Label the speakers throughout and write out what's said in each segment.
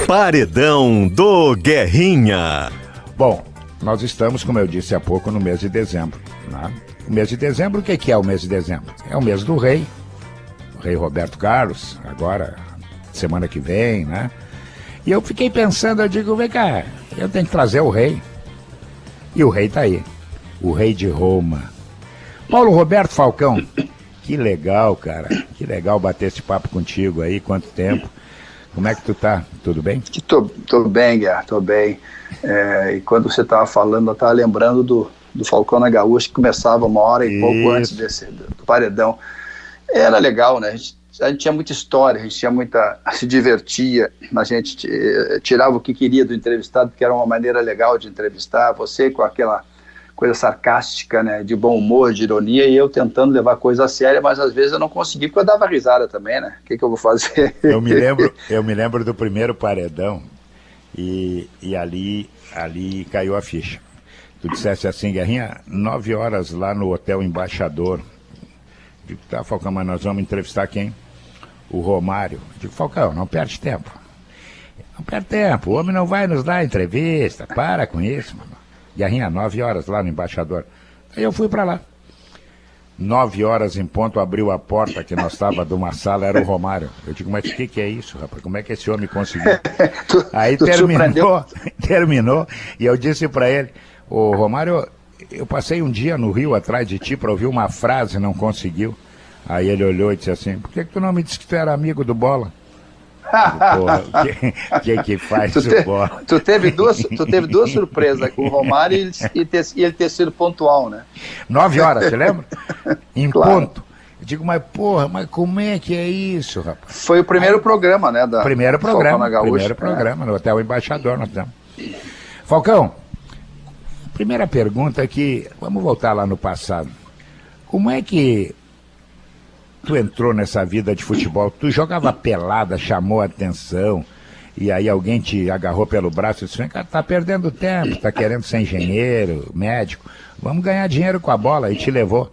Speaker 1: Paredão do Guerrinha.
Speaker 2: Bom, nós estamos, como eu disse há pouco, no mês de dezembro, né? O mês de dezembro, o que é o mês de dezembro? É o mês do rei. O rei Roberto Carlos, agora, semana que vem, né? E eu fiquei pensando, eu digo, vem cá, eu tenho que trazer o rei. E o rei tá aí. O rei de Roma. Paulo Roberto Falcão. Que legal, cara. Que legal bater esse papo contigo aí, quanto tempo. Como é que tu tá? Tudo bem?
Speaker 3: Tô bem, Guerra, tô bem. E quando você tava falando, eu tava lembrando do Falcão na Gaúcha, que começava 1 hora e pouco antes do paredão. Era legal, né? A gente tinha muita história, a gente tinha se divertia, a gente tirava o que queria do entrevistado, porque era uma maneira legal de entrevistar, você com aquela coisa sarcástica, né, de bom humor, de ironia, e eu tentando levar a coisa a séria, mas às vezes eu não conseguia, porque eu dava risada também, né? O que eu vou fazer?
Speaker 2: Eu me lembro do primeiro paredão, e ali caiu a ficha. Tu disseste assim, Guerrinha, 9 horas lá no Hotel Embaixador. Digo, tá, Falcão, mas nós vamos entrevistar quem? O Romário. Digo, Falcão, não perde tempo. Não perde tempo, o homem não vai nos dar entrevista, para com isso, mano. Guerrinha, 9 horas lá no Embaixador. Aí eu fui pra lá. 9 horas em ponto, abriu a porta que nós estava de uma sala, era o Romário. Eu digo, mas o que é isso, rapaz? Como é que esse homem conseguiu? Aí terminou, e eu disse pra ele, ô Romário, eu passei um dia no Rio atrás de ti pra ouvir uma frase e não conseguiu. Aí ele olhou e disse assim, por que tu não me disse que tu era amigo do Bola? Porra, que faz o Bola?
Speaker 3: Tu teve duas surpresas com o Romário e ele ter sido pontual, né?
Speaker 2: 9 horas, você lembra? Em
Speaker 3: claro.
Speaker 2: Ponto. Eu digo, mas como é que é isso, rapaz?
Speaker 3: Foi o primeiro programa, né?
Speaker 2: Primeiro programa, no Hotel Embaixador nós temos. Falcão, primeira pergunta aqui, vamos voltar lá no passado. Como é que tu entrou nessa vida de futebol? Tu jogava pelada, chamou a atenção, e aí alguém te agarrou pelo braço e disse, cara, tá perdendo tempo, tá querendo ser engenheiro, médico, vamos ganhar dinheiro com a bola, e te levou.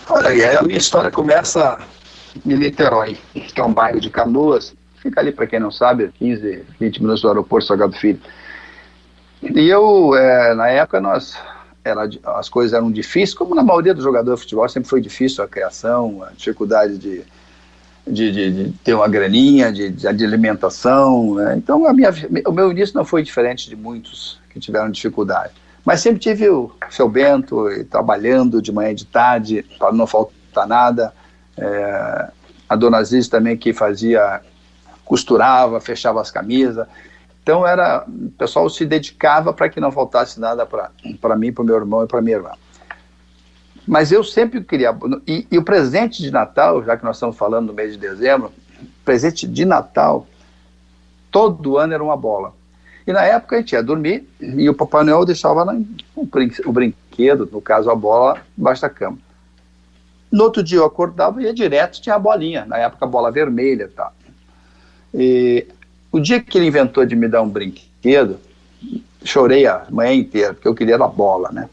Speaker 3: Olha, a minha história começa em Niterói, que é um bairro de Canoas, fica ali, para quem não sabe, 15, 20 minutos do aeroporto Salgado Filho. E eu, na época, as coisas eram difíceis, como na maioria dos jogadores de futebol, sempre foi difícil a criação, a dificuldade de ter uma graninha, de alimentação, né? Então o meu início não foi diferente de muitos que tiveram dificuldade. Mas sempre tive o seu Bento, trabalhando de manhã e de tarde, para não faltar nada. A dona Ziz também, que costurava, fechava as camisas. Então o pessoal se dedicava para que não faltasse nada para mim, para o meu irmão e para minha irmã. Mas eu sempre queria... E o presente de Natal, já que nós estamos falando no mês de dezembro, presente de Natal, todo ano era uma bola. E na época a gente ia dormir e o Papai Noel deixava o brinquedo, no caso a bola, embaixo da cama. No outro dia eu acordava e ia direto, tinha a bolinha, na época a bola vermelha e tal. E o dia que ele inventou de me dar um brinquedo, chorei a manhã inteira, porque eu queria a bola, né?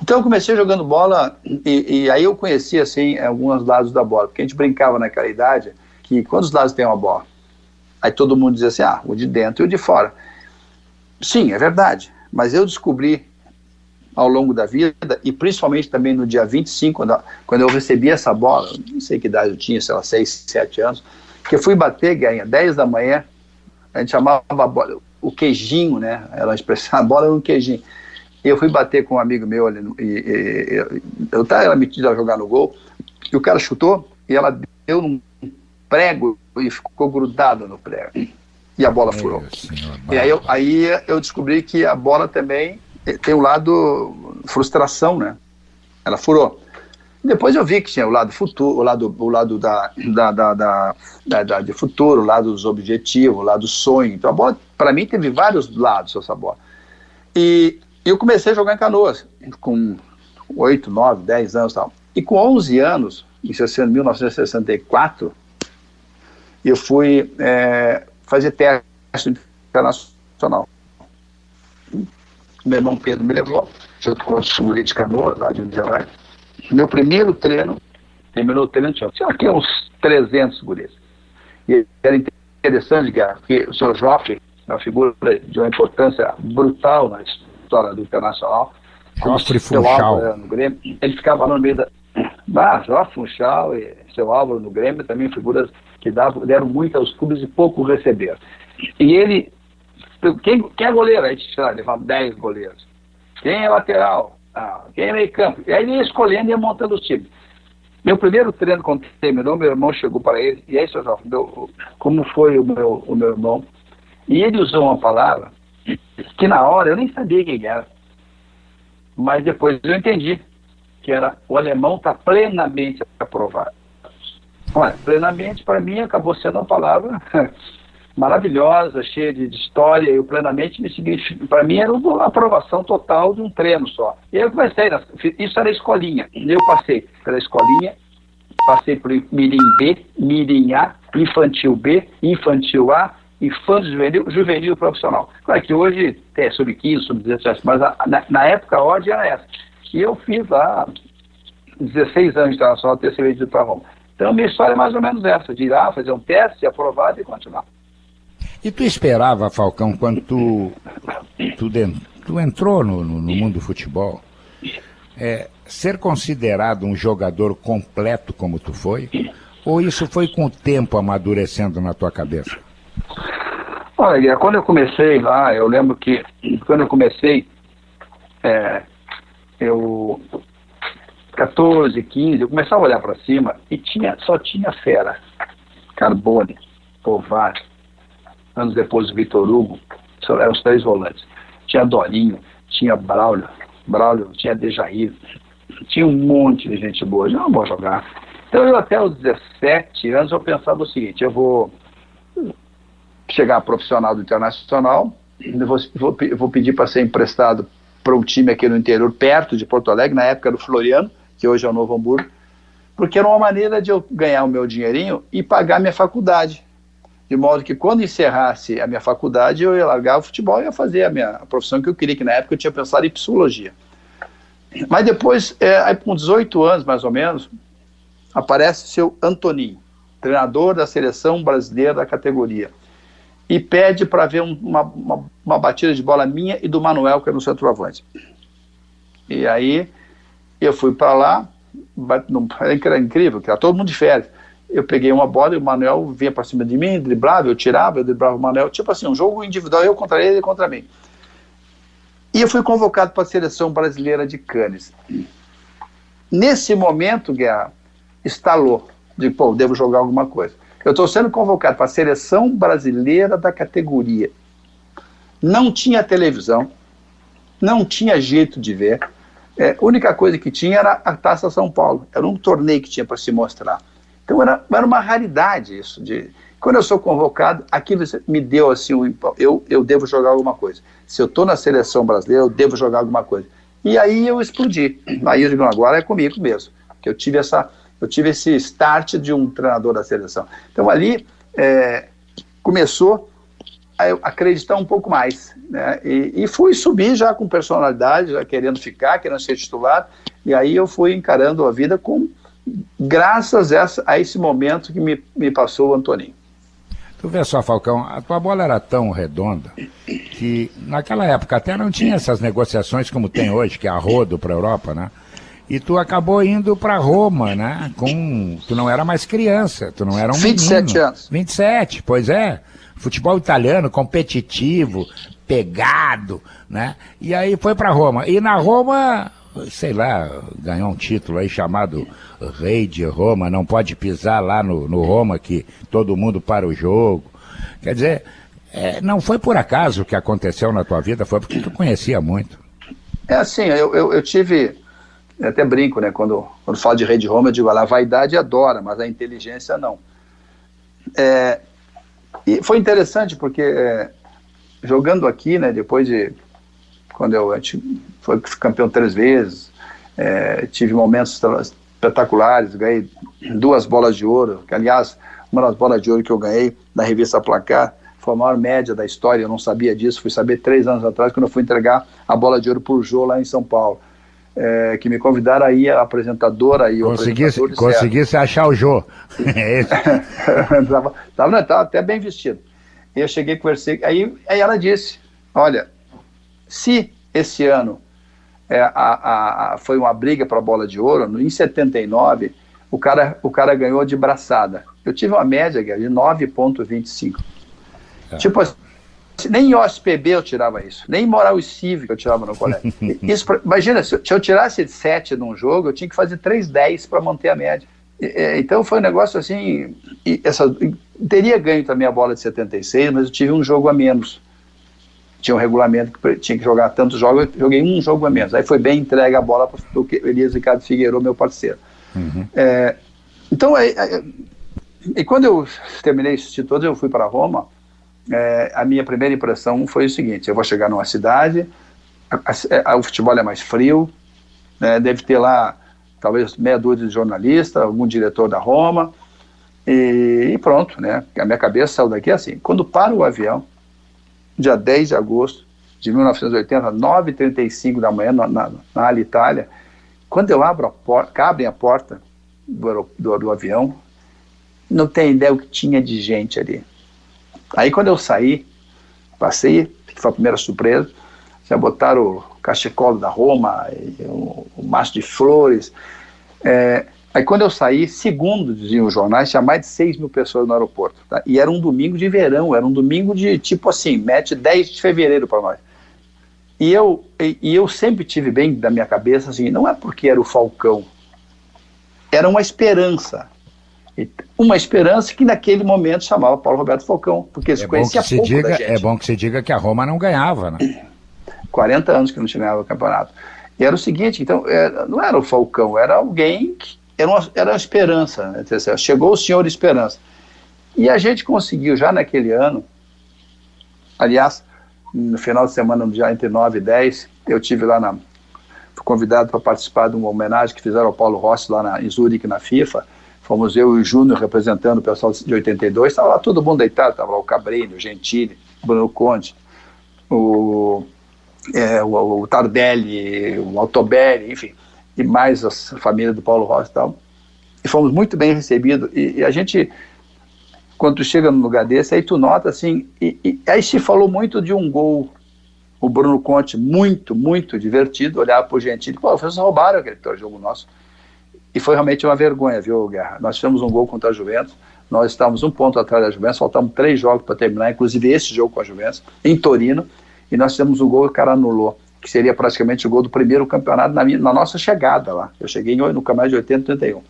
Speaker 3: Então eu comecei jogando bola e aí eu conheci, assim, alguns lados da bola, porque a gente brincava naquela idade que quantos lados tem uma bola? Aí todo mundo dizia assim, o de dentro e o de fora. Sim, é verdade, mas eu descobri ao longo da vida, e principalmente também no dia 25, quando eu recebi essa bola, não sei que idade eu tinha, sei lá, 6, 7 anos, que eu fui bater, Guerrinha, 10 da manhã, a gente chamava a bola, o queijinho, né? Era a expressão, a bola era um queijinho. E eu fui bater com um amigo meu ali, ela metida a jogar no gol, e o cara chutou, e ela deu num prego e ficou grudada no prego. E a bola furou. E aí eu descobri que a bola também tem um lado frustração, né? Ela furou. Depois eu vi que tinha o lado futuro, o lado de futuro, o lado dos objetivos, o lado do sonho. Então a bola, para mim, teve vários lados essa bola. E eu comecei a jogar em Canoas, com 8, 9, 10 anos e tal. E com 11 anos, em 1964, eu fui fazer teste internacional. Meu irmão Pedro me levou, junto com o guri de Canoas, lá de Niterói. Meu primeiro treino, terminou o treino, tinha aqui uns 300 guris. E era interessante, Guerra, porque o Sr. Joffre é uma figura de uma importância brutal na história do Internacional.
Speaker 2: Joffre
Speaker 3: Seu
Speaker 2: Funchal.
Speaker 3: Álvaro no Grêmio, ele ficava no meio da... Joffre Funchal e seu Álvaro no Grêmio, também figuras que deram muito aos clubes e pouco receberam. E ele... Quem é goleiro? A gente levava 10 goleiros. Quem é lateral? Quem é meio campo? E aí ele ia escolhendo e ia montando os times. Meu primeiro treino, quando terminou, meu irmão chegou para ele, e aí, Sr. Joffre, como foi o meu irmão? E ele usou uma palavra que na hora eu nem sabia quem era. Mas depois eu entendi que era: o alemão está plenamente aprovado. Olha, plenamente para mim acabou sendo uma palavra maravilhosa, cheia de história, e o plenamente me significa, para mim era uma aprovação total de um treino só. E eu comecei, isso era escolinha, eu passei pela escolinha, passei por Mirim B, Mirim A, Infantil B, Infantil A, Infantil Juvenil, Juvenil Profissional. Claro que hoje tem sub-15, sub-17, mas na época a ordem era essa. E eu fiz lá 16 anos de internacional, ter sido vendido para Roma. Então minha história é mais ou menos essa, de ir lá, fazer um teste, ser aprovado e continuar.
Speaker 2: E tu esperava, Falcão, quando tu entrou no mundo do futebol, ser considerado um jogador completo como tu foi? Ou isso foi com o tempo amadurecendo na tua cabeça?
Speaker 3: Olha, quando eu comecei lá, eu lembro que quando eu comecei, 14, 15, eu começava a olhar para cima e só tinha fera. Carbone, Povar, anos depois o Vitor Hugo, eram os 3 volantes. Tinha Dorinho, tinha Braulio, tinha Dejair, tinha um monte de gente boa, eu não vou jogar. Então eu até os 17 anos eu pensava o seguinte: eu vou chegar profissional do Internacional, eu vou pedir para ser emprestado para um time aqui no interior, perto de Porto Alegre, na época era o Floriano, que hoje é o Novo Hamburgo, porque era uma maneira de eu ganhar o meu dinheirinho e pagar minha faculdade. De modo que quando encerrasse a minha faculdade, eu ia largar o futebol e ia fazer a profissão que eu queria, que na época eu tinha pensado em psicologia. Mas depois, aí com 18 anos mais ou menos, aparece o seu Antoninho, treinador da seleção brasileira da categoria, e pede para ver uma batida de bola minha e do Manuel, que era no centroavante. E aí eu fui para lá, era incrível, que era todo mundo de férias. Eu peguei uma bola e o Manuel vinha para cima de mim, driblava, eu driblava o Manuel, tipo assim, um jogo individual, eu contra ele contra mim. E eu fui convocado para a seleção brasileira de Cannes. Nesse momento, Guerra, estalou, devo jogar alguma coisa. Eu estou sendo convocado para a seleção brasileira da categoria. Não tinha televisão, não tinha jeito de ver. A única coisa que tinha era a Taça São Paulo. Era um torneio que tinha para se mostrar. Então era uma raridade isso. Quando eu sou convocado, aquilo me deu assim, eu devo jogar alguma coisa. Se eu estou na seleção brasileira, eu devo jogar alguma coisa. E aí eu explodi. Aí eu digo, agora é comigo mesmo. Que eu tive esse start de um treinador da seleção. Então ali começou a eu acreditar um pouco mais, né? E fui subir já com personalidade, já querendo ser titular, e aí eu fui encarando a vida graças a esse momento que me passou o Antoninho.
Speaker 2: Tu vê só, Falcão, a tua bola era tão redonda que naquela época até não tinha essas negociações como tem hoje, que é a rodo para a Europa, né? E tu acabou indo para Roma, né? Tu não era mais criança, tu não era um
Speaker 3: 27
Speaker 2: menino.
Speaker 3: anos.
Speaker 2: 27, pois é. Futebol italiano, competitivo, pegado, né? E aí foi para Roma. E na Roma, sei lá, ganhou um título aí chamado Rei de Roma, não pode pisar lá no Roma que todo mundo para o jogo. Quer dizer, não foi por acaso o que aconteceu na tua vida, foi porque tu conhecia muito.
Speaker 3: É assim, eu tive... Eu até brinco, né? Quando falo de Rei de Roma, eu digo, a vaidade adora, mas a inteligência não. E foi interessante porque jogando aqui, né? Depois de quando a gente foi campeão 3 vezes, tive momentos espetaculares, ganhei 2 bolas de ouro, que aliás, uma das bolas de ouro que eu ganhei da revista Placar foi a maior média da história, eu não sabia disso, fui saber 3 anos atrás, quando eu fui entregar a bola de ouro por Jô lá em São Paulo. que me convidaram aí, a apresentadora e o apresentador disseram.
Speaker 2: Conseguisse achar o Jô. É esse.
Speaker 3: Tava até bem vestido. E eu cheguei, conversei, aí ela disse, olha, se esse ano foi uma briga para a bola de ouro, em 79, o cara ganhou de braçada. Eu tive uma média de 9,25. Tipo assim, nem em OSPB eu tirava isso, nem em moral e cívica eu tirava no colégio. Imagina, se eu tirasse 7 num jogo, eu tinha que fazer 3,10 para manter a média. Então foi um negócio assim, teria ganho também a bola de 76, mas eu tive um jogo a menos. Tinha um regulamento que tinha que jogar tantos jogos, eu joguei um jogo a menos. Aí foi bem entregue a bola para o Elias Ricardo Figueiredo, meu parceiro. Uhum. Então, e quando eu terminei isso todo, eu fui para Roma. A minha primeira impressão foi o seguinte: eu vou chegar numa cidade, o futebol é mais frio, deve ter lá talvez meia dúzia de jornalistas, algum diretor da Roma, e pronto, né? A minha cabeça saiu daqui assim. Quando para o avião, dia 10 de agosto de 1980, 9h35 da manhã, na Alitalia, quando eu abro a porta, abrem a porta do avião, não tem ideia o que tinha de gente ali. Aí quando eu saí, passei, que foi a primeira surpresa, já botaram o cachecol da Roma, o maço de flores. Aí quando eu saí, segundo diziam os jornais, tinha mais de 6 mil pessoas no aeroporto. Tá? E era um domingo de verão, era um domingo de tipo assim, mete 10 de fevereiro para nós. E eu sempre tive bem da minha cabeça assim, não é porque era o Falcão, era uma esperança. Uma esperança que naquele momento chamava Paulo Roberto Falcão, porque eles conheciam pouco da gente.
Speaker 2: É bom que se diga que a Roma não ganhava, né?
Speaker 3: 40 anos que não tinha ganhado o campeonato. E era o seguinte, então, não era o Falcão, era alguém que era uma esperança, né? Chegou o senhor Esperança. E a gente conseguiu já naquele ano, aliás, no final de semana, no dia entre 9 e 10, eu tive lá fui convidado para participar de uma homenagem que fizeram ao Paulo Rossi lá em Zurique, na FIFA. Fomos eu e o Júnior representando o pessoal de 82, estava lá todo mundo deitado, estava lá o Cabrini, o Gentili, o Bruno Conte, o Tardelli, o Altobelli, enfim, e mais a família do Paulo Rossi e tal. E fomos muito bem recebidos, e a gente, quando tu chega num lugar desse, aí tu nota assim, aí se falou muito de um gol, o Bruno Conte, muito, muito divertido, olhava pro Gentili, pô, vocês roubaram aquele jogo nosso. E foi realmente uma vergonha, viu, Guerra? Nós tivemos um gol contra a Juventus, nós estávamos 1 ponto atrás da Juventus, faltavam 3 jogos para terminar, inclusive esse jogo com a Juventus, em Torino, e nós fizemos um gol e o cara anulou, que seria praticamente o gol do primeiro campeonato na nossa chegada lá. Eu cheguei no campeonato de 80 e 81.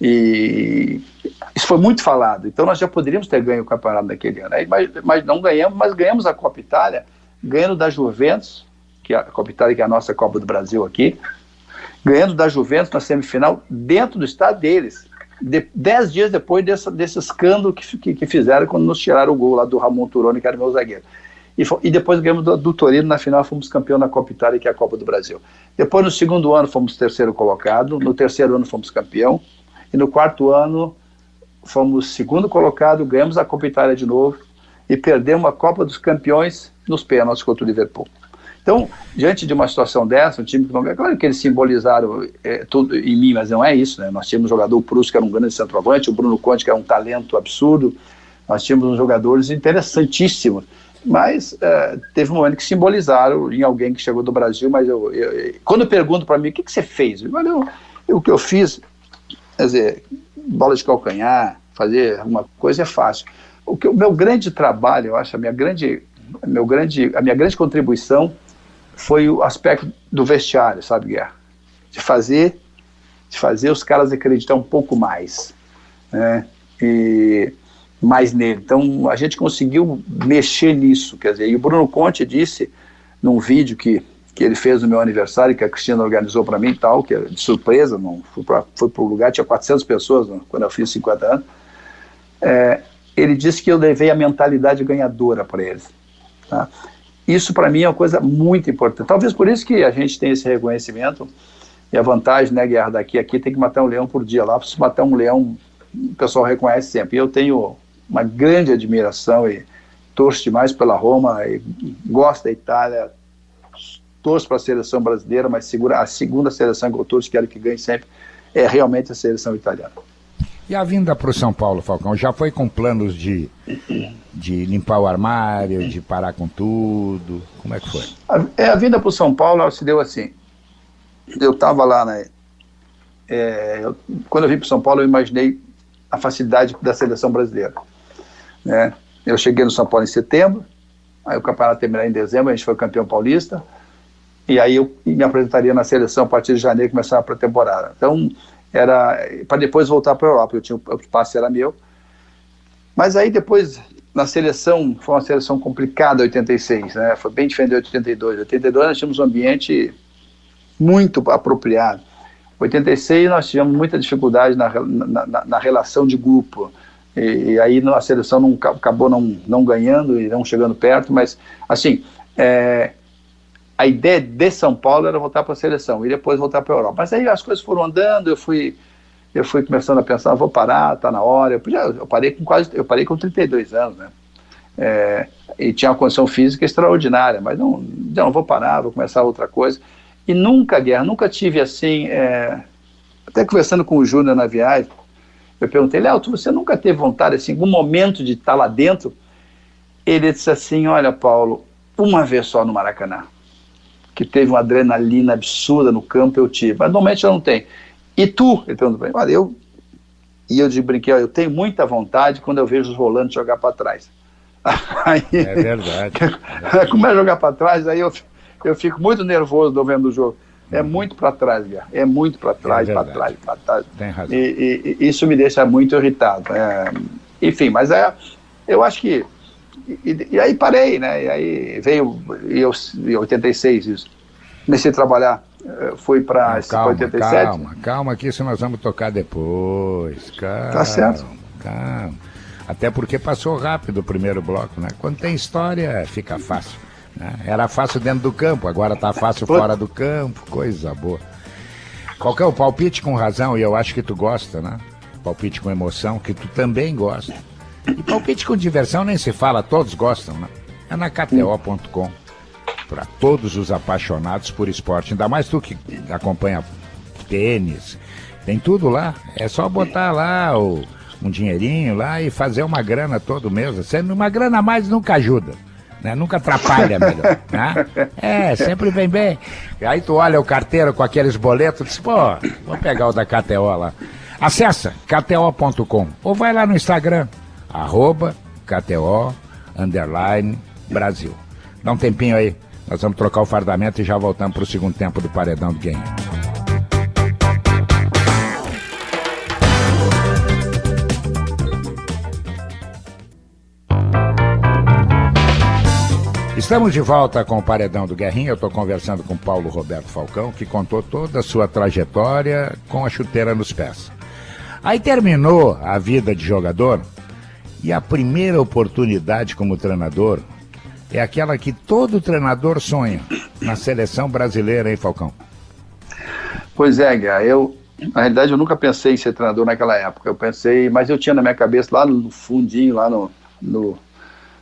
Speaker 3: E isso foi muito falado, então nós já poderíamos ter ganho o campeonato naquele ano. Mas não ganhamos, mas ganhamos a Copa Itália, ganhando da Juventus, que a Copa Itália, que é a nossa Copa do Brasil aqui, ganhando da Juventus na semifinal dentro do estado deles, 10 dias depois desse escândalo que fizeram quando nos tiraram o gol lá do Ramon Turoni, que era meu zagueiro. E depois ganhamos do Torino, na final fomos campeão da Copa Itália, que é a Copa do Brasil. Depois no segundo ano fomos terceiro colocado, no terceiro ano fomos campeão, e no quarto ano fomos segundo colocado, ganhamos a Copa Itália de novo, e perdemos a Copa dos Campeões nos pênaltis contra o Liverpool. Então, diante de uma situação dessa, um time que não ganha, claro que eles simbolizaram tudo em mim, mas não é isso, né? Nós tínhamos um jogador, o Proust, que era um grande centroavante, o Bruno Conte, que era um talento absurdo, nós tínhamos uns jogadores interessantíssimos, mas teve um momento que simbolizaram em alguém que chegou do Brasil, mas quando perguntam para mim, o que você fez? O que eu fiz, quer dizer, bola de calcanhar, fazer alguma coisa é fácil. O meu grande trabalho, eu acho, a minha grande contribuição foi o aspecto do vestiário, sabe, Guerra? De fazer os caras acreditar um pouco mais, né? E mais nele. Então, a gente conseguiu mexer nisso, quer dizer, e o Bruno Conte disse, num vídeo que ele fez no meu aniversário, que a Cristina organizou para mim e tal, que era de surpresa, fui para o lugar, tinha 400 pessoas quando eu fiz 50 anos, ele disse que eu levei a mentalidade ganhadora para eles, tá? Isso para mim é uma coisa muito importante. Talvez por isso que a gente tem esse reconhecimento, e a vantagem, né, Guerra, daqui tem que matar um leão por dia. Lá, se matar um leão, o pessoal reconhece sempre. E eu tenho uma grande admiração e torço demais pela Roma, e gosto da Itália, torço para a seleção brasileira, mas a segunda seleção que eu torço, quero que ganhe sempre, é realmente a seleção italiana.
Speaker 2: E a vinda para o São Paulo, Falcão, já foi com planos de limpar o armário, de parar com tudo? Como é que foi?
Speaker 3: A vinda para o São Paulo, ela se deu assim. Eu estava lá, né? Quando eu vim para o São Paulo, eu imaginei a facilidade da seleção brasileira, né? Eu cheguei no São Paulo em setembro, aí o campeonato terminou em dezembro, a gente foi campeão paulista, e aí eu me apresentaria na seleção a partir de janeiro, começar a pré-temporada. Então, era para depois voltar para a Europa, o passe era meu. Mas aí depois, na seleção, foi uma seleção complicada, 86, né? Foi bem diferente de 82. 82 nós tínhamos um ambiente muito apropriado. 86 nós tivemos muita dificuldade na relação de grupo. E aí a seleção acabou não ganhando e não chegando perto, mas assim, a ideia de São Paulo era voltar para a seleção e depois voltar para a Europa. Mas aí as coisas foram andando, eu fui começando a pensar, vou parar, tá na hora. Eu parei com 32 anos, né? E tinha uma condição física extraordinária, mas não vou parar, vou começar outra coisa. E nunca tive assim, até conversando com o Júnior na viagem, eu perguntei, Léo, você nunca teve vontade, assim, em algum momento de estar lá dentro? Ele disse assim, olha, Paulo, uma vez só no Maracanã, que teve uma adrenalina absurda no campo, eu tive, mas normalmente eu não tenho. E tu? Ele perguntou, olha, eu brinquei, eu tenho muita vontade quando eu vejo os volantes jogar para trás. Aí,
Speaker 2: é verdade.
Speaker 3: Como é jogar para trás, aí eu fico muito nervoso vendo o jogo. É muito para trás, Guerra. É muito para trás, para trás, para trás.
Speaker 2: Tem razão.
Speaker 3: E isso me deixa muito irritado. Enfim, mas eu acho que... E aí parei, né? E aí veio em 86 isso. Comecei a trabalhar, fui para 87.
Speaker 2: Calma que isso nós vamos tocar depois. Calma,
Speaker 3: tá certo.
Speaker 2: Calma. Até porque passou rápido o primeiro bloco, né? Quando tem história, fica fácil. Era fácil dentro do campo, agora tá fácil fora do campo, coisa boa. Qual que é o palpite com razão, e eu acho que tu gosta, né? Palpite com emoção, que tu também gosta. E palpite com diversão nem se fala, todos gostam, né? É na KTO.com, para todos os apaixonados por esporte, ainda mais tu que acompanha tênis, tem tudo lá, é só botar lá um dinheirinho lá e fazer uma grana todo mês, sendo uma grana a mais nunca ajuda. Né? Nunca atrapalha, melhor. Né? Sempre vem bem. E aí tu olha o carteiro com aqueles boletos e diz, pô, vou pegar o da KTO lá. Acessa kto.com ou vai lá no Instagram, @KTO_Brasil. Dá um tempinho aí, nós vamos trocar o fardamento e já voltamos para o segundo tempo do Paredão do Guerrinha. Estamos de volta com o Paredão do Guerrinha. Eu estou conversando com Paulo Roberto Falcão, que contou toda a sua trajetória com a chuteira nos pés. Aí terminou a vida de jogador e a primeira oportunidade como treinador é aquela que todo treinador sonha, na seleção brasileira, hein, Falcão?
Speaker 3: Pois é, Guia, na realidade eu nunca pensei em ser treinador naquela época. Eu pensei, mas eu tinha na minha cabeça, lá no fundinho, lá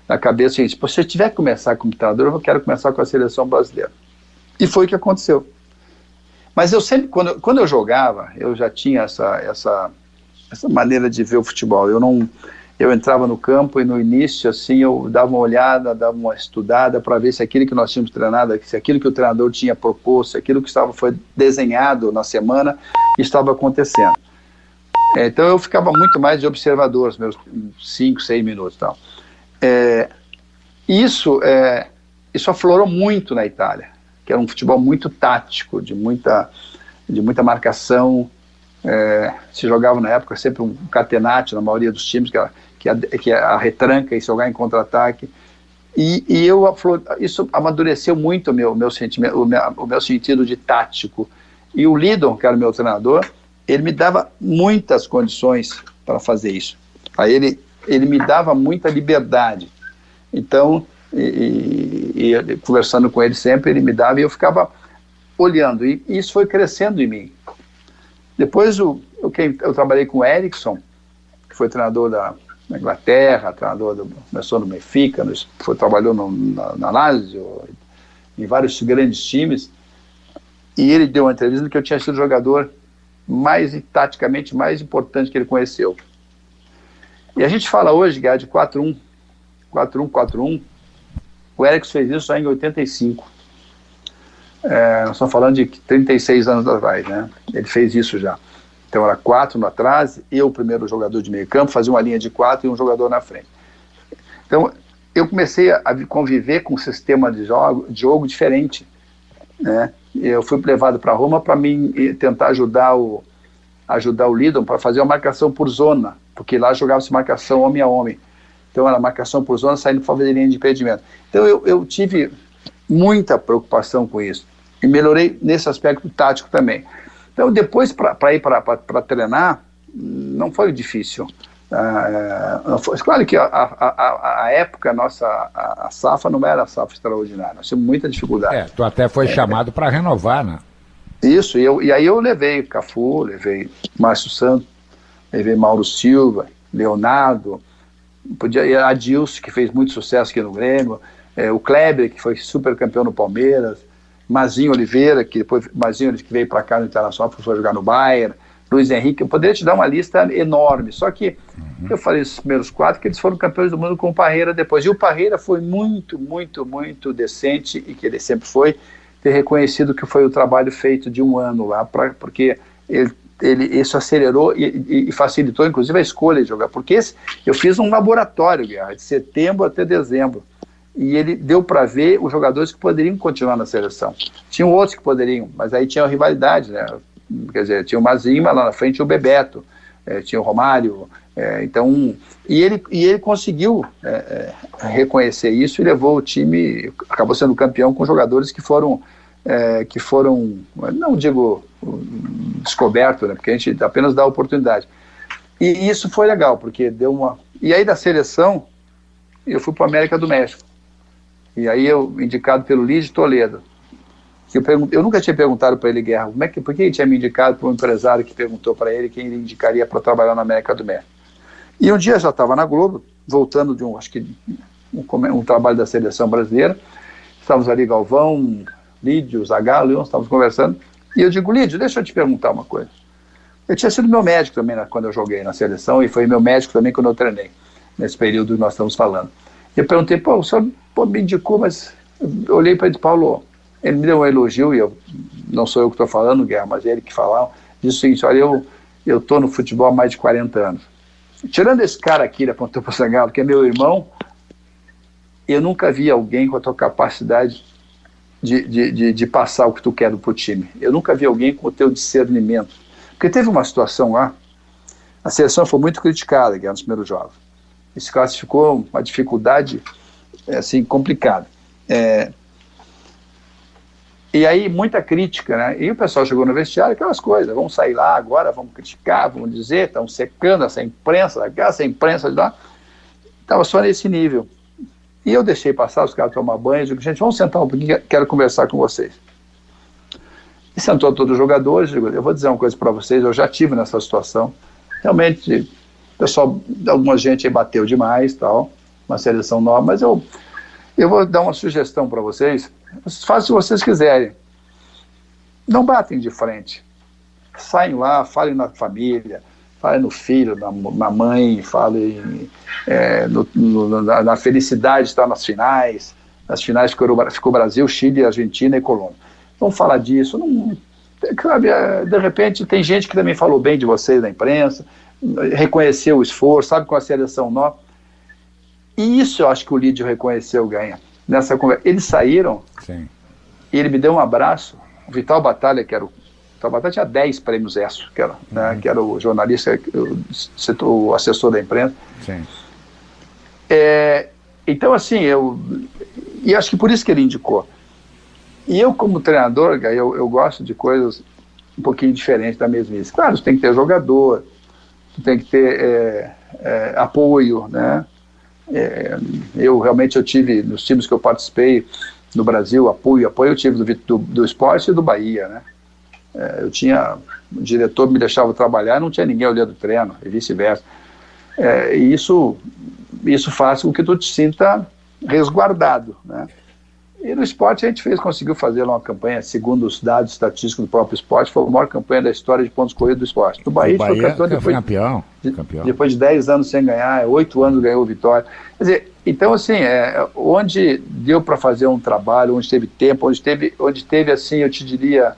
Speaker 3: na cabeça, o seguinte, se eu tiver que começar como treinador, eu quero começar com a seleção brasileira. E foi o que aconteceu. Mas eu sempre, quando eu jogava, eu já tinha essa maneira de ver o futebol. Eu entrava no campo e no início, assim, eu dava uma olhada, dava uma estudada para ver se aquilo que nós tínhamos treinado, se aquilo que o treinador tinha proposto, se aquilo que foi desenhado na semana estava acontecendo. Então eu ficava muito mais de observador, os meus 5, 6 minutos e tal. Isso aflorou muito na Itália, que era um futebol muito tático, de muita marcação. Se jogava na época sempre um catenaccio na maioria dos times, que é a retranca e jogar em contra-ataque. E isso amadureceu muito o meu sentido de tático. E o Lidon, que era o meu treinador, ele me dava muitas condições para fazer isso. Aí ele me dava muita liberdade. Então, conversando com ele sempre, ele me dava e eu ficava olhando. E isso foi crescendo em mim. Depois eu trabalhei com o Eriksson, que foi treinador da Inglaterra, começou no Benfica, trabalhou na Lazio, em vários grandes times, e ele deu uma entrevista que eu tinha sido o jogador taticamente mais importante que ele conheceu. E a gente fala hoje, Guerra, de 4-1, 4-1, 4-1. O Erickson fez isso só em 85. Nós estamos falando de 36 anos atrás, né? Ele fez isso já. Então era 4 no atrás, eu, o primeiro jogador de meio campo, fazia uma linha de 4 e um jogador na frente. Então eu comecei a conviver com um sistema de jogo diferente, né? Eu fui levado para Roma para tentar ajudar o Lidon para fazer uma marcação por zona, porque lá jogava-se marcação homem a homem. Então era marcação por zona, saindo para fazer linha de impedimento. Então eu tive muita preocupação com isso. E melhorei nesse aspecto tático também. Então depois, para ir para treinar, não foi difícil. Claro que a época, a safra não era a safra extraordinária. Nós tínhamos muita dificuldade.
Speaker 4: Tu até foi chamado para renovar, né?
Speaker 3: Isso, e aí eu levei Cafu, levei Márcio Santos, levei Mauro Silva, Leonardo, Adilson, que fez muito sucesso aqui no Grêmio, o Kleber, que foi super campeão no Palmeiras, Mazinho Oliveira, que depois que veio para cá no Internacional, foi jogar no Bayern, Luiz Henrique. Eu poderia te dar uma lista enorme, só que eu falei esses primeiros 4 que eles foram campeões do mundo com o Parreira depois, e o Parreira foi muito, muito, muito decente, e que ele sempre foi, ter reconhecido que foi o trabalho feito de um ano lá, porque isso acelerou e facilitou, inclusive, a escolha de jogar, porque eu fiz um laboratório, Guerra, de setembro até dezembro, e ele deu para ver os jogadores que poderiam continuar na seleção. Tinham outros que poderiam, mas aí tinha a rivalidade, né? Quer dizer, tinha o Mazima lá na frente, o Bebeto, tinha o Romário, então, e ele conseguiu reconhecer isso e levou o time, acabou sendo campeão com jogadores que foram, não digo descoberto, né, porque a gente apenas dá oportunidade. E isso foi legal, porque deu uma... E aí da seleção, eu fui para a América do México. E aí eu, indicado pelo Lídio Toledo, eu nunca tinha perguntado para ele, Guerra, por que ele tinha me indicado para um empresário que perguntou para ele quem ele indicaria para trabalhar na América do México. E um dia eu já estava na Globo, voltando de um trabalho da seleção brasileira, estávamos ali, Galvão, Lídio, Zagallo, nós estávamos conversando, e eu digo, Lídio, deixa eu te perguntar uma coisa. Eu tinha sido meu médico também quando eu joguei na seleção, e foi meu médico também quando eu treinei, nesse período que nós estamos falando. Eu perguntei, o senhor me indicou, mas eu olhei para ele, Paulo, ele me deu um elogio, e não sou eu que estou falando, Guerra, mas é ele que falava, disse o seguinte, olha, eu estou no futebol há mais de 40 anos. Tirando esse cara aqui, ele apontou para o Zagallo, que é meu irmão, eu nunca vi alguém com a tua capacidade de passar o que tu quer para o time. Eu nunca vi alguém com o teu discernimento. Porque teve uma situação lá, a seleção foi muito criticada, Guerra, nos primeiros jogos. Isso classificou uma dificuldade, assim, complicada. E aí, muita crítica, né? E o pessoal chegou no vestiário, aquelas coisas, vamos sair lá agora, vamos criticar, vamos dizer, estão secando essa imprensa de lá. Estava só nesse nível. E eu deixei passar, os caras tomar banho, e digo, gente, vamos sentar um pouquinho, quero conversar com vocês. E sentou todos os jogadores, digo, eu vou dizer uma coisa para vocês, eu já tive nessa situação. Realmente, o pessoal, alguma gente aí bateu demais, tal, uma seleção nova, mas eu vou dar uma sugestão para vocês, façam se vocês quiserem. Não batem de frente. Saem lá, falem na família, falem no filho, na mãe, falem na felicidade de estar nas finais ficou Brasil, Chile, Argentina e Colômbia. Vamos falar disso. Não, de repente, tem gente que também falou bem de vocês na imprensa, reconheceu o esforço, sabe, com a seleção nova. E isso eu acho que o Lídio reconheceu, Ganha. Nessa conversa. Eles saíram, sim, e ele me deu um abraço. O Vital Batalha, que era o Vital Batalha, tinha 10 prêmios ESSO, que era o jornalista, o assessor da imprensa. Sim. Então, assim, e acho que por isso que ele indicou. E eu, como treinador, eu gosto de coisas um pouquinho diferentes da mesmice. Claro, você tem que ter jogador, você tem que ter apoio, né? Eu tive, nos times que eu participei no Brasil, apoio eu tive do Esporte e do Bahia, né? O diretor me deixava trabalhar, não tinha ninguém olhando o treino, e vice-versa. E isso faz com que tu te sinta resguardado, né? E no esporte a gente conseguiu fazer lá uma campanha, segundo os dados estatísticos do próprio esporte, foi a maior campanha da história de pontos corridos do esporte. No Bahia,
Speaker 4: O Bahia
Speaker 3: foi
Speaker 4: campeão.
Speaker 3: Depois de 10 anos sem ganhar, 8 anos ganhou vitória. Quer dizer, então assim, onde deu para fazer um trabalho, onde teve tempo, onde teve assim, eu te diria,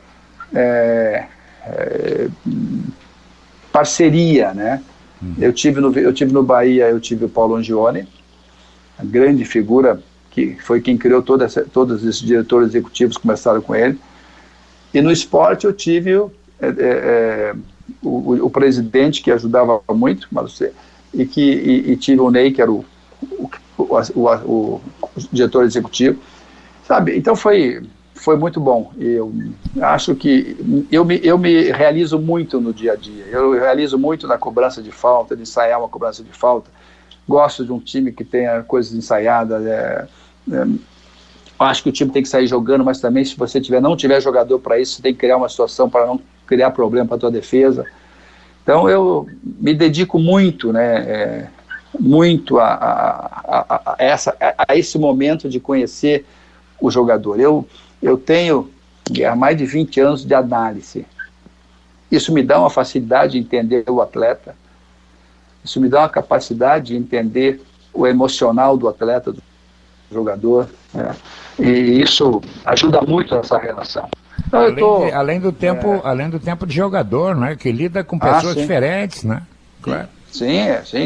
Speaker 3: parceria, né? Eu tive no Bahia, eu tive o Paulo Angione, a grande figura, que foi quem criou todos esses diretores executivos que começaram com ele. E no esporte eu tive o presidente, que ajudava muito, e tive o Ney, que era o diretor executivo, sabe? Então foi muito bom. Eu acho que eu me realizo muito no dia a dia. Eu realizo muito na cobrança de falta, de ensaiar uma cobrança de falta. Gosto de um time que tenha coisas ensaiadas. Acho que o time tem que sair jogando, mas também se você não tiver jogador para isso, você tem que criar uma situação para não criar problema para a tua defesa. Então eu me dedico muito, né, muito a esse momento de conhecer o jogador. Eu tenho há mais de 20 anos de análise. Isso me dá uma facilidade de entender o atleta, isso me dá uma capacidade de entender o emocional do atleta, do jogador, né? E isso ajuda muito nessa relação. Então,
Speaker 4: além do tempo de jogador, né? Que lida com pessoas diferentes, né? Claro.
Speaker 3: Sim,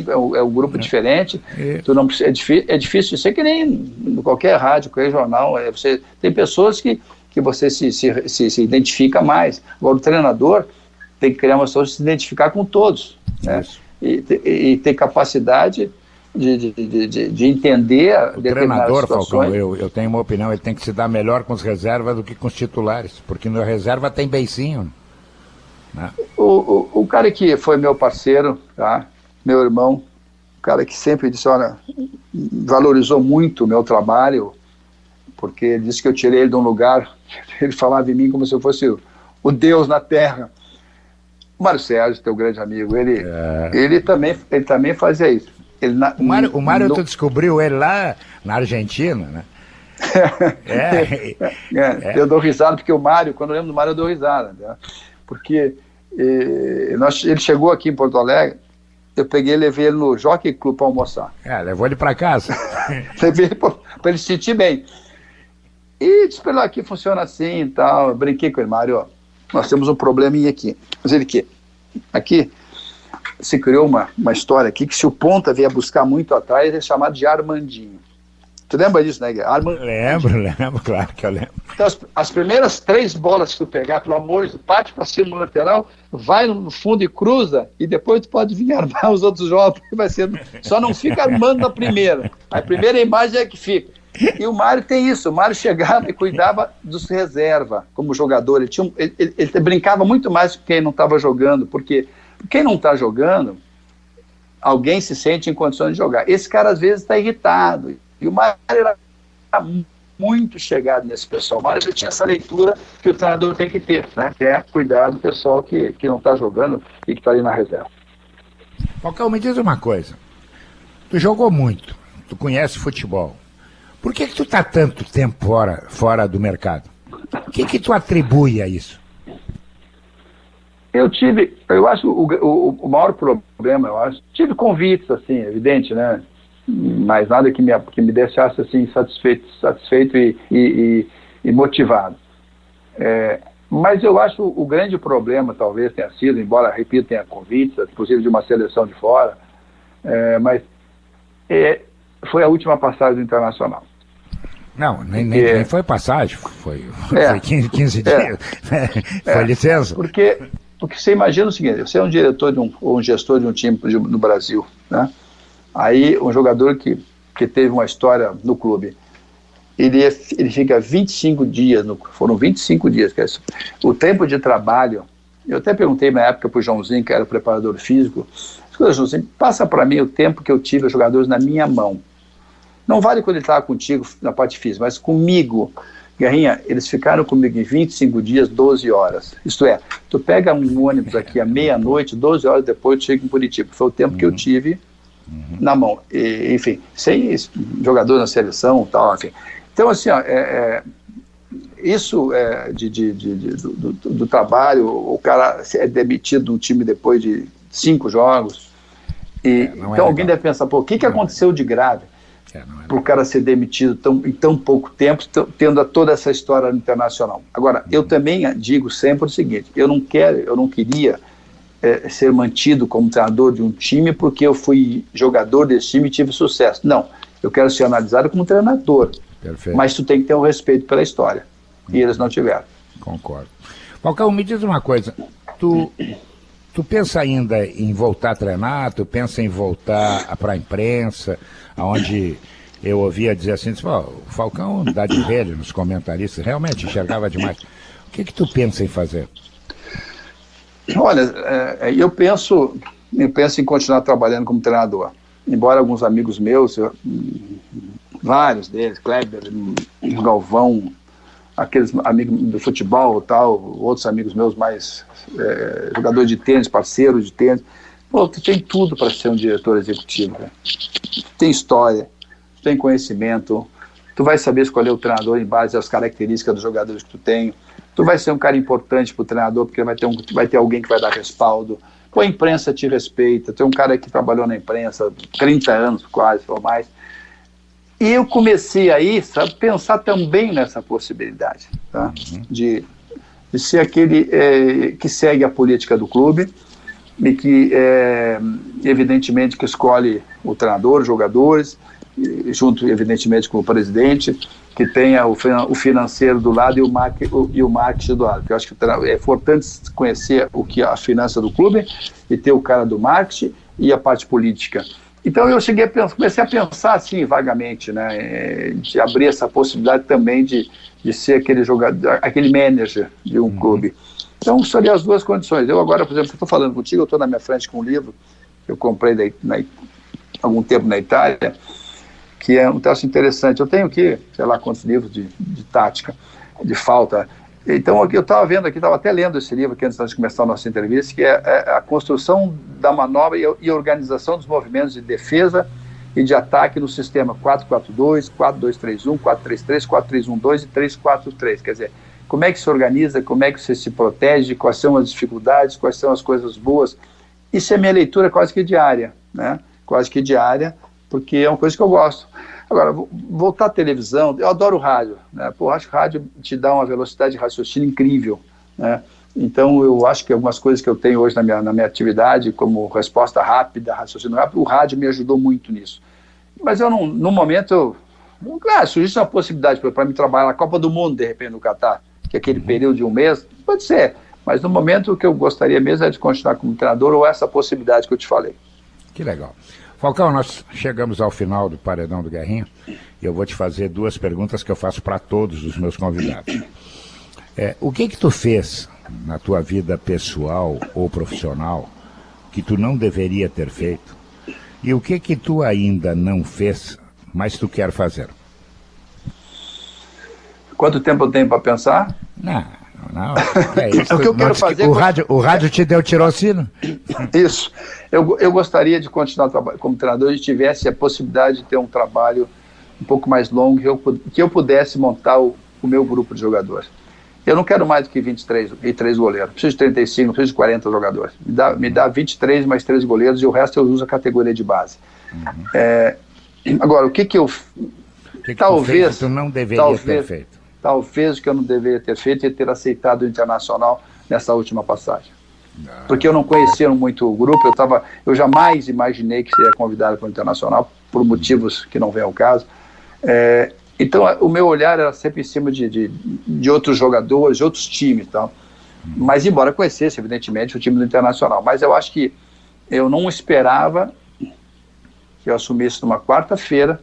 Speaker 3: é um grupo diferente. Tu não precisa, é difícil, isso é que nem em qualquer rádio, qualquer jornal. Você tem pessoas que você se identifica mais. Agora, o treinador tem que criar uma situação de se identificar com todos, né? E ter capacidade de entender
Speaker 4: o treinador, Falcão, eu tenho uma opinião, ele tem que se dar melhor com os reservas do que com os titulares, porque na reserva tem beicinho, né?
Speaker 3: O cara que foi meu parceiro, tá? Meu irmão, o cara que sempre disse, olha, valorizou muito o meu trabalho, porque ele disse que eu tirei ele de um lugar, ele falava de mim como se eu fosse o Deus na terra. O Mário Sérgio, teu grande amigo, ele também fazia isso.
Speaker 4: O Mário tu descobriu ele lá na Argentina, né?
Speaker 3: Eu dou risada, porque o Mário, quando eu lembro do Mário, eu dou risada, né? Porque ele chegou aqui em Porto Alegre, eu peguei e levei ele no Jockey Club para almoçar.
Speaker 4: Levou ele para casa.
Speaker 3: Levei ele para ele se sentir bem. E disse para ele, aqui funciona assim e tal. Eu brinquei com ele, Mário, ó, nós temos um probleminha aqui. Mas ele que aqui se criou uma história aqui que se o ponta vier buscar muito atrás, é chamado de Armandinho. Tu lembra disso, né, Guilherme?
Speaker 4: Lembro, claro que eu lembro.
Speaker 3: Então, as primeiras 3 bolas que tu pegar, pelo amor de Deus, parte para cima no lateral, vai no fundo e cruza, e depois tu pode vir armar os outros jogos, vai ser, só não fica armando na primeira. A primeira imagem é que fica. E o Mário tem isso, o Mário chegava e cuidava dos reserva como jogador. Ele brincava muito mais com quem não estava jogando, porque quem não está jogando, alguém se sente em condições de jogar. Esse cara, às vezes, está irritado. E o Mário era muito chegado nesse pessoal. O Mário já tinha essa leitura que o treinador tem que ter, né? Que é cuidar do pessoal que não está jogando e que está ali na reserva.
Speaker 4: Falcão, me diz uma coisa. Tu jogou muito, tu conhece futebol. Por que tu está tanto tempo fora do mercado? O que tu atribui a isso?
Speaker 3: Eu acho o maior problema, tive convites, assim, evidente, né? Mas nada que me deixasse assim satisfeito e motivado. Mas eu acho o grande problema talvez tenha sido, embora, repito, tenha convites, inclusive de uma seleção de fora, mas foi a última passagem do Internacional.
Speaker 4: Não, nem foi passagem, foi 15 dias, foi licença.
Speaker 3: Porque você imagina o seguinte, você é um diretor ou um gestor de um time no Brasil, né? Aí um jogador que teve uma história no clube, ele fica 25 dias, foram 25 dias, que é isso. O tempo de trabalho, eu até perguntei na época para o Joãozinho, que era o preparador físico, Joãozinho, passa para mim o tempo que eu tive os jogadores na minha mão. Não vale quando ele estava contigo na parte física, mas comigo, Guerrinha, eles ficaram comigo em 25 dias, 12 horas. Isto é, tu pega um ônibus aqui à meia-noite, 12 horas depois tu chega em Curitiba. Foi o tempo que eu tive na mão. Enfim, sem jogador na seleção e tal, enfim. Então, assim, ó, isso do trabalho, o cara é demitido de um time depois de 5 jogos, então alguém deve pensar, pô, o que aconteceu de grave para o cara ser demitido em tão pouco tempo, tendo toda essa história internacional. Agora, eu também digo sempre o seguinte, eu não queria ser mantido como treinador de um time porque eu fui jogador desse time e tive sucesso. Não, eu quero ser analisado como treinador. Perfeito. Mas tu tem que ter um respeito pela história. E eles não tiveram.
Speaker 4: Concordo. Falcão, me diz uma coisa. Tu pensa ainda em voltar a treinar? Tu pensa em voltar para a imprensa, onde eu ouvia dizer assim, o Falcão dá de velho nos comentaristas, realmente enxergava demais. O que tu pensa em fazer?
Speaker 3: Olha, eu penso em continuar trabalhando como treinador. Embora alguns amigos meus, vários deles, Kleber, Galvão, aqueles amigos do futebol tal, outros amigos meus mais jogadores de tênis, parceiros de tênis, pô, tu tem tudo para ser um diretor executivo, né? Tu tem história, tu tem conhecimento, tu vai saber escolher o treinador em base às características dos jogadores que tu tem, tu vai ser um cara importante pro treinador, porque vai ter alguém que vai dar respaldo, pô, a imprensa te respeita, tu é um cara que trabalhou na imprensa 30 anos quase, ou mais. E eu comecei aí, sabe, pensar também nessa possibilidade, tá? De ser aquele que segue a política do clube e que, evidentemente, que escolhe o treinador, os jogadores, junto, evidentemente, com o presidente, que tenha o financeiro do lado e o marketing do lado. Porque eu acho que é importante conhecer a finança do clube e ter o cara do marketing e a parte política. Então eu comecei a pensar assim, vagamente, né, de abrir essa possibilidade também de ser aquele jogador, aquele manager de um clube. Então seriam as duas condições. Eu agora, por exemplo, estou falando contigo, eu estou na minha frente com um livro que eu comprei há algum tempo na Itália, que é um texto interessante. Eu tenho aqui, sei lá quantos livros de tática, de falta. Então, aqui eu estava vendo aqui, estava até lendo esse livro aqui antes de começar a nossa entrevista, que é a construção da manobra e a organização dos movimentos de defesa e de ataque no sistema 4-4-2, 4-2-3-1, 4-3-3, 4-3-1-2 e 3-4-3. Quer dizer, como é que se organiza, como é que você se protege, quais são as dificuldades, quais são as coisas boas. Isso é minha leitura quase que diária, né? Quase que diária, porque é uma coisa que eu gosto. Agora, voltar à televisão, eu adoro rádio, né? Pô, acho que o rádio te dá uma velocidade de raciocínio incrível, né? Então, eu acho que algumas coisas que eu tenho hoje na minha atividade, como resposta rápida, raciocínio rápido, o rádio me ajudou muito nisso. Mas eu, no momento, claro, surgisse uma possibilidade para mim trabalhar na Copa do Mundo, de repente, no Catar, que é aquele período de um mês, pode ser. Mas no momento o que eu gostaria mesmo é de continuar como treinador ou essa possibilidade que eu te falei.
Speaker 4: Que legal. Falcão, nós chegamos ao final do Paredão do Guerrinha e eu vou te fazer 2 perguntas que eu faço para todos os meus convidados. O que tu fez na tua vida pessoal ou profissional que tu não deveria ter feito? E o que tu ainda não fez, mas tu quer fazer?
Speaker 3: Quanto tempo eu tenho para pensar?
Speaker 4: Não. É isso.
Speaker 3: O que eu quero fazer...
Speaker 4: O rádio te deu tirocínio?
Speaker 3: Isso. Eu gostaria de continuar como treinador e tivesse a possibilidade de ter um trabalho um pouco mais longo, que eu pudesse montar o meu grupo de jogadores. Eu não quero mais do que 23 goleiros. Preciso de 35, não preciso de 40 jogadores. Me dá 23 mais 3 goleiros e o resto eu uso a categoria de base. Agora, o que eu...
Speaker 4: talvez tu não deveria ter feito?
Speaker 3: Talvez o que eu não deveria ter feito é ter aceitado o Internacional nessa última passagem. Porque eu não conhecia muito o grupo, eu jamais imaginei que seria convidado para o Internacional, por motivos que não vem ao caso. Então, o meu olhar era sempre em cima de outros jogadores, de outros times e tal. Mas, embora conhecesse, evidentemente, o time do Internacional. Mas eu acho que eu não esperava que eu assumisse numa quarta-feira,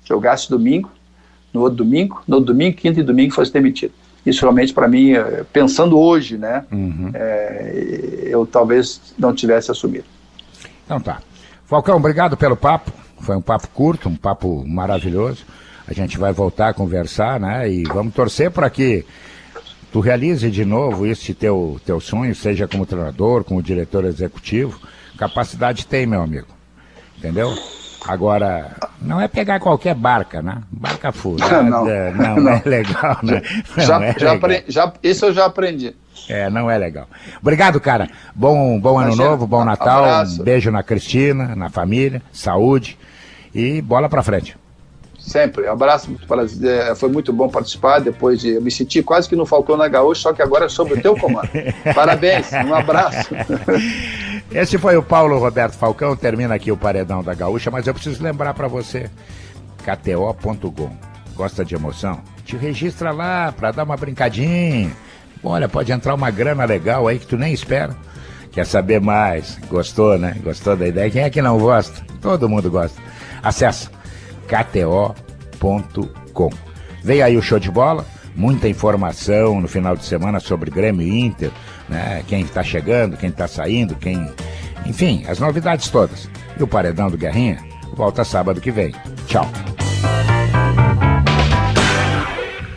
Speaker 3: jogasse domingo, no outro domingo, quinta e domingo fosse demitido. Isso realmente para mim, pensando hoje, né, eu talvez não tivesse assumido.
Speaker 4: Então tá. Falcão, obrigado pelo papo, foi um papo curto, um papo maravilhoso. A gente vai voltar a conversar, né, e vamos torcer para que tu realize de novo esse teu sonho, seja como treinador, como diretor executivo. Capacidade tem, meu amigo, entendeu? Agora, não é pegar qualquer barca, né? Barca furada, não é legal, né?
Speaker 3: Isso eu já aprendi.
Speaker 4: Não é legal. Obrigado, cara. Bom ano novo, bom Natal.
Speaker 3: Abraço.
Speaker 4: Um beijo na Cristina, na família, saúde e bola pra frente.
Speaker 3: Sempre. Abraço. Foi muito bom participar. Depois eu me senti quase que não faltou na Gaúcha, só que agora é sob o teu comando. Parabéns. Um abraço.
Speaker 4: Esse foi o Paulo Roberto Falcão. Termina aqui o Paredão da Gaúcha, mas eu preciso lembrar pra você, KTO.com. Gosta de emoção? Te registra lá pra dar uma brincadinha. Olha, pode entrar uma grana legal aí que tu nem espera. Quer saber mais? Gostou, né? Gostou da ideia? Quem é que não gosta? Todo mundo gosta. Acessa KTO.com. Vem aí o show de bola, muita informação no final de semana sobre Grêmio e Inter, né? Quem está chegando, quem está saindo, enfim, as novidades todas. E o Paredão do Guerrinha volta sábado que vem. Tchau.